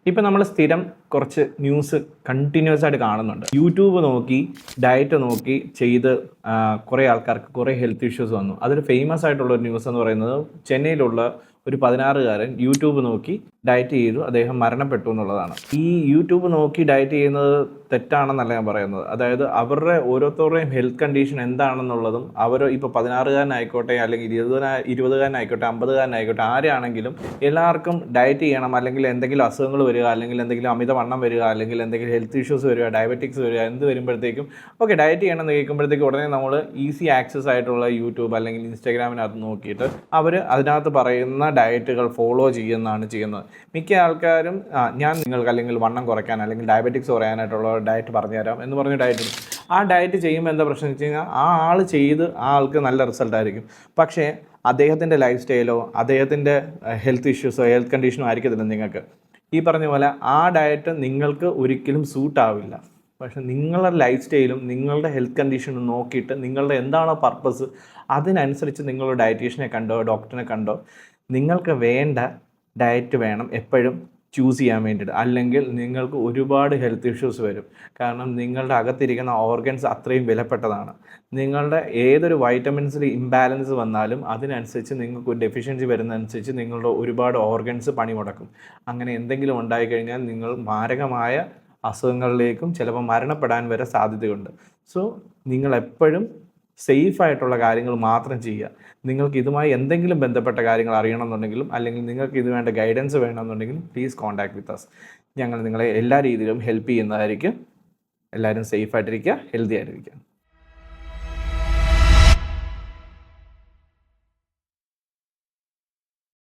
ഇപ്പം നമ്മൾ സ്ഥിരം കുറച്ച് ന്യൂസ് കണ്ടിന്യൂസ് ആയിട്ട് കാണുന്നുണ്ട്. യൂട്യൂബ് നോക്കി ഡയറ്റ് നോക്കി ചെയ്ത് കുറേ ആൾക്കാർക്ക് കുറേ ഹെൽത്ത് ഇഷ്യൂസ് വന്നു. അതിൽ ഫേമസ് ആയിട്ടുള്ള ഒരു ന്യൂസ് എന്ന് പറയുന്നത് ചെന്നൈയിലുള്ള ഒരു 16-കാരൻ യൂട്യൂബ് നോക്കി ഡയറ്റ് ചെയ്തു, അദ്ദേഹം മരണപ്പെട്ടു എന്നുള്ളതാണ്. ഈ യൂട്യൂബ് നോക്കി ഡയറ്റ് ചെയ്യുന്നത് തെറ്റാണെന്നല്ല ഞാൻ പറയുന്നത്. അതായത് അവരുടെ ഓരോരുത്തരുടെയും ഹെൽത്ത് കണ്ടീഷൻ എന്താണെന്നുള്ളതും അവർ ഇപ്പോൾ 16-കാരനായിക്കോട്ടെ അല്ലെങ്കിൽ 20-കാരനായിക്കോട്ടെ 50-കാരനായിക്കോട്ടെ ആരെയാണെങ്കിലും എല്ലാവർക്കും ഡയറ്റ് ചെയ്യണം, അല്ലെങ്കിൽ എന്തെങ്കിലും അസുഖങ്ങൾ വരിക, അല്ലെങ്കിൽ എന്തെങ്കിലും അമിതവണ്ണം വരിക, അല്ലെങ്കിൽ എന്തെങ്കിലും ഹെൽത്ത് ഇഷ്യൂസ് വരിക, ഡയബറ്റിക്സ് വരിക, എന്ത് വരുമ്പോഴത്തേക്കും ഓക്കെ ഡയറ്റ് ചെയ്യണം എന്ന് കേൾക്കുമ്പോഴത്തേക്കും ഉടനെ നമ്മൾ ഈസി ആക്സസ് ആയിട്ടുള്ള യൂട്യൂബ് അല്ലെങ്കിൽ ഇൻസ്റ്റാഗ്രാമിനകത്ത് നോക്കിയിട്ട് അവർ അതിനകത്ത് പറയുന്ന ഡയറ്റുകൾ ഫോളോ ചെയ്യുന്നതാണ് ചെയ്യുന്നത്. മിക്ക ആൾക്കാരും ഞാൻ നിങ്ങൾക്ക് അല്ലെങ്കിൽ വണ്ണം കുറയ്ക്കാൻ അല്ലെങ്കിൽ ഡയബറ്റിക്സ് കുറയാനായിട്ടുള്ള ഡയറ്റ് പറഞ്ഞുതരാം എന്ന് പറഞ്ഞ് ഡയറ്റ് ആ ഡയറ്റ് ചെയ്യുമ്പോൾ എന്താ പ്രശ്നം വെച്ച് കഴിഞ്ഞാൽ ആ ആൾ ചെയ്ത് ആ ആൾക്ക് നല്ല റിസൾട്ട് ആയിരിക്കും. പക്ഷേ അദ്ദേഹത്തിൻ്റെ ലൈഫ് സ്റ്റൈലോ അദ്ദേഹത്തിൻ്റെ ഹെൽത്ത് ഇഷ്യൂസോ ഹെൽത്ത് കണ്ടീഷനോ ആയിരിക്കത്തില്ല നിങ്ങൾക്ക്. ഈ പറഞ്ഞ പോലെ ആ ഡയറ്റ് നിങ്ങൾക്ക് ഒരിക്കലും സൂട്ട് ആവില്ല. പക്ഷെ നിങ്ങളുടെ ലൈഫ് സ്റ്റൈലും നിങ്ങളുടെ ഹെൽത്ത് കണ്ടീഷനും നോക്കിയിട്ട് നിങ്ങളുടെ എന്താണോ പർപ്പസ് അതിനനുസരിച്ച് നിങ്ങൾ ഡയറ്റീഷ്യനെ കണ്ടോ ഡോക്ടറിനെ കണ്ടോ നിങ്ങൾക്ക് വേണ്ട ഡയറ്റ് വേണം എപ്പോഴും ചൂസ് ചെയ്യാൻ വേണ്ടിയിട്ട്. അല്ലെങ്കിൽ നിങ്ങൾക്ക് ഒരുപാട് ഹെൽത്ത് ഇഷ്യൂസ് വരും. കാരണം നിങ്ങളുടെ അകത്തിരിക്കുന്ന ഓർഗൻസ് അത്രയും വിലപ്പെട്ടതാണ്. നിങ്ങളുടെ ഏതൊരു വൈറ്റമിൻസിൽ ഇംബാലൻസ് വന്നാലും അതിനനുസരിച്ച് നിങ്ങൾക്ക് ഒരു ഡെഫിഷ്യൻസി വരുന്നതനുസരിച്ച് നിങ്ങളുടെ ഒരുപാട് ഓർഗൻസ് പണി മുടക്കും. അങ്ങനെ എന്തെങ്കിലും ഉണ്ടായിക്കഴിഞ്ഞാൽ നിങ്ങൾ മാരകമായ അസുഖങ്ങളിലേക്കും ചിലപ്പോൾ മരണപ്പെടാൻ വരെ സാധ്യതയുണ്ട്. സോ നിങ്ങൾ എപ്പോഴും സേഫായിട്ടുള്ള കാര്യങ്ങൾ മാത്രം ചെയ്യുക. നിങ്ങൾക്ക് ഇതുമായി എന്തെങ്കിലും ബന്ധപ്പെട്ട കാര്യങ്ങൾ അറിയണമെന്നുണ്ടെങ്കിലും അല്ലെങ്കിൽ നിങ്ങൾക്ക് ഇത് വേണ്ട ഗൈഡൻസ് വേണമെന്നുണ്ടെങ്കിലും പ്ലീസ് കോൺടാക്ട് വിത്ത് അസ്. ഞങ്ങൾ നിങ്ങളെ എല്ലാ രീതിയിലും ഹെൽപ്പ് ചെയ്യുന്നതായിരിക്കും. എല്ലാവരും സേഫായിട്ടിരിക്കുക, ഹെൽത്തി ആയിട്ടിരിക്കുക.